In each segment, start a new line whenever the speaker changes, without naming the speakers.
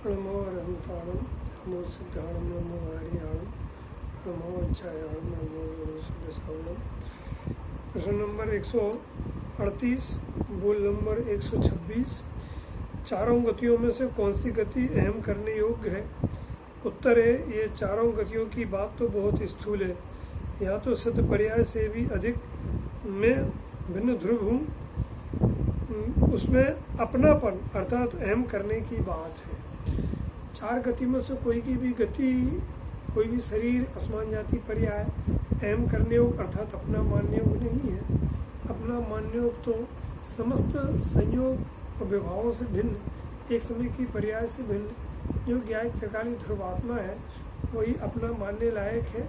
नमो अरहंताणम, नमो सिद्धाणम, नमो हरियाणम, नमो अच्छायाणम, नमो गुरुसुदसावणम। प्रश्न नंबर 138, बोल नंबर 126। चारों गतियों में से कौन सी गति अहम करने योग्य है? उत्तर है, ये चारों गतियों की बात तो बहुत स्थूल है। यहाँ तो सिद्ध पर्याय से भी अधिक मैं भिन्न ध्रुव हूँ, उसमें अपनापन अर्थात अहम करने की बात है। चार गति में से कोई की भी गति, कोई भी शरीर, असमान जाति पर्याय अहम करने योग अर्थात अपना मान्य योग नहीं है। अपना मान्य योग तो समस्त संयोग और विभावों से भिन्न, एक समय की पर्याय से भिन्न जो ज्ञात त्रिकाली ध्रुवात्मा है वही अपना मानने लायक है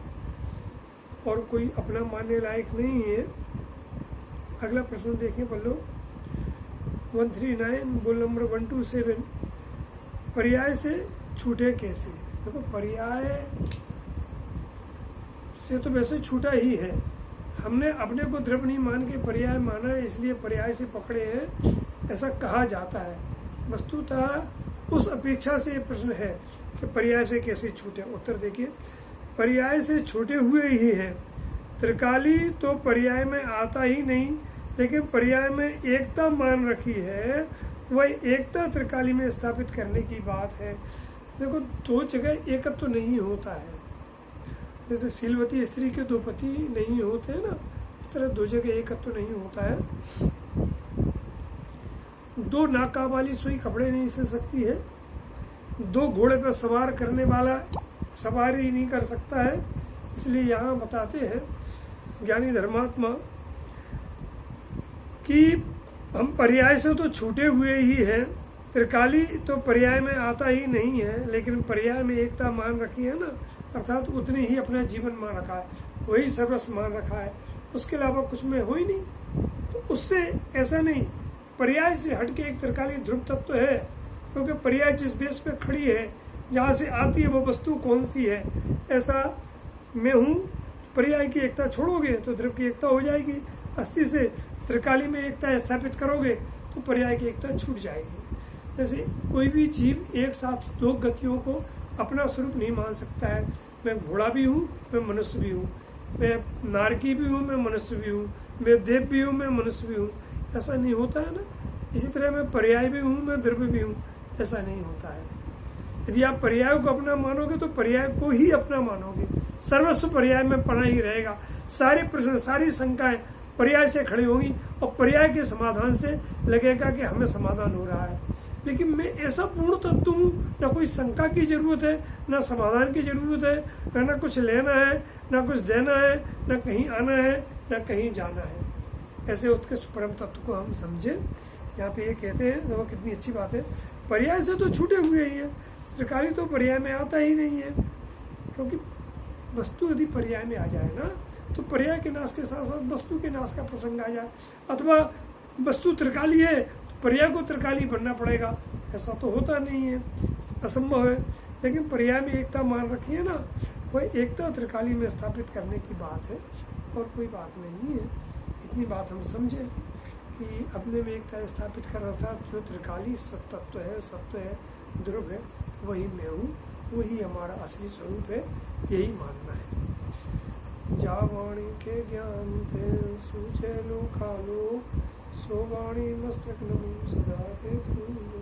और कोई अपना मानने लायक नहीं है। अगला प्रश्न देखें पल्लो 139, बोल नंबर 127। पर्याय से छूटे कैसे? देखो, पर्याय से तो वैसे छूटा ही है। हमने अपने को द्रव्य नहीं मान के पर्याय माना है, इसलिए पर्याय से पकड़े हैं, ऐसा कहा जाता है। वस्तुतः उस अपेक्षा से प्रश्न है कि पर्याय से कैसे छूटे। उत्तर देखिए, पर्याय से छूटे हुए ही है। त्रिकाली तो पर्याय में आता ही नहीं, लेकिन पर्याय में एकता मान रखी है, वह एकता त्रिकाली में स्थापित करने की बात है। देखो, दो जगह एकत्व तो नहीं होता है। जैसे शीलवती स्त्री के दो पति नहीं होते हैं ना, इस तरह दो जगह एकत्व तो नहीं होता है। दो नाका वाली सुई कपड़े नहीं सिल सकती है। दो घोड़े पर सवार करने वाला सवारी नहीं कर सकता है। इसलिए यहाँ बताते हैं ज्ञानी धर्मात्मा कि हम पर्याय से तो छूटे हुए ही हैं। त्रिकाली तो पर्याय में आता ही नहीं है, लेकिन पर्याय में एकता मान रखी है ना, अर्थात उतनी ही अपना जीवन मान रखा है, वही सर्वस्व मान रखा है, उसके अलावा कुछ में हो ही नहीं। तो उससे ऐसा नहीं, पर्याय से हटके एक त्रिकाली ध्रुव तत्व है, क्योंकि पर्याय जिस बेस पे खड़ी है, जहाँ से आती है वो वस्तु कौन सी है। ऐसा मैं हूँ, पर्याय की एकता छोड़ोगे तो ध्रुव की एकता हो जाएगी। अस्थि से त्रिकाली में एकता स्थापित करोगे तो पर्याय की एकता छूट जाएगी। जैसे कोई भी जीव एक साथ दो गतियों को अपना स्वरूप नहीं मान सकता है। मैं घोड़ा भी हूँ, मैं मनुष्य भी हूँ, मैं नारकी भी हूँ, मैं मनुष्य भी हूँ, मैं देव भी हूँ, मैं मनुष्य भी हूँ, ऐसा नहीं होता है ना। इसी तरह मैं पर्याय भी हूँ, मैं द्रव्य भी हूँ, ऐसा नहीं होता है। यदि आप पर्याय को अपना मानोगे तो पर्याय को ही अपना मानोगे, सर्वस्व पर्याय में पड़ा ही रहेगा। सारे प्रश्न, सारी शंकाएं पर्याय से खड़ी होंगी और पर्याय के समाधान से लगेगा कि हमें समाधान हो रहा है। लेकिन मैं ऐसा पूर्ण तत्व हूँ, ना कोई शंका की जरूरत है, ना समाधान की जरूरत है, ना कुछ लेना है, ना कुछ देना है, ना कहीं आना है, ना कहीं जाना है। ऐसे उत्कृष्ट परम तत्व को हम समझे। यहाँ पे ये कहते हैं, देखो कितनी अच्छी बात है, पर्याय से तो छूटे हुए ही है। त्रिकाली तो पर्याय में आता ही नहीं है, क्योंकि वस्तु यदि पर्याय में आ जाए ना, तो पर्याय के नाश के साथ साथ वस्तु के नाश का प्रसंग आ जाए। अथवा वस्तु त्रिकाली है, पर्याय को त्रिकाली बनना पड़ेगा, ऐसा तो होता नहीं है, असंभव है। लेकिन पर्याय में एकता मान रखी है ना, वह एकता त्रिकाली में स्थापित करने की बात है और कोई बात नहीं है। इतनी बात हम समझे कि अपने में एकता स्थापित कर, अर्थात जो त्रिकाली सत्तत्व है, सत्व है, ध्रुव है, वही मैं हूँ, वही हमारा असली स्वरूप है, यही मानना है। जा वाणी के ज्ञान थे सूझे लो खालो, सो वाणी मस्तक नमो सदा थे तू।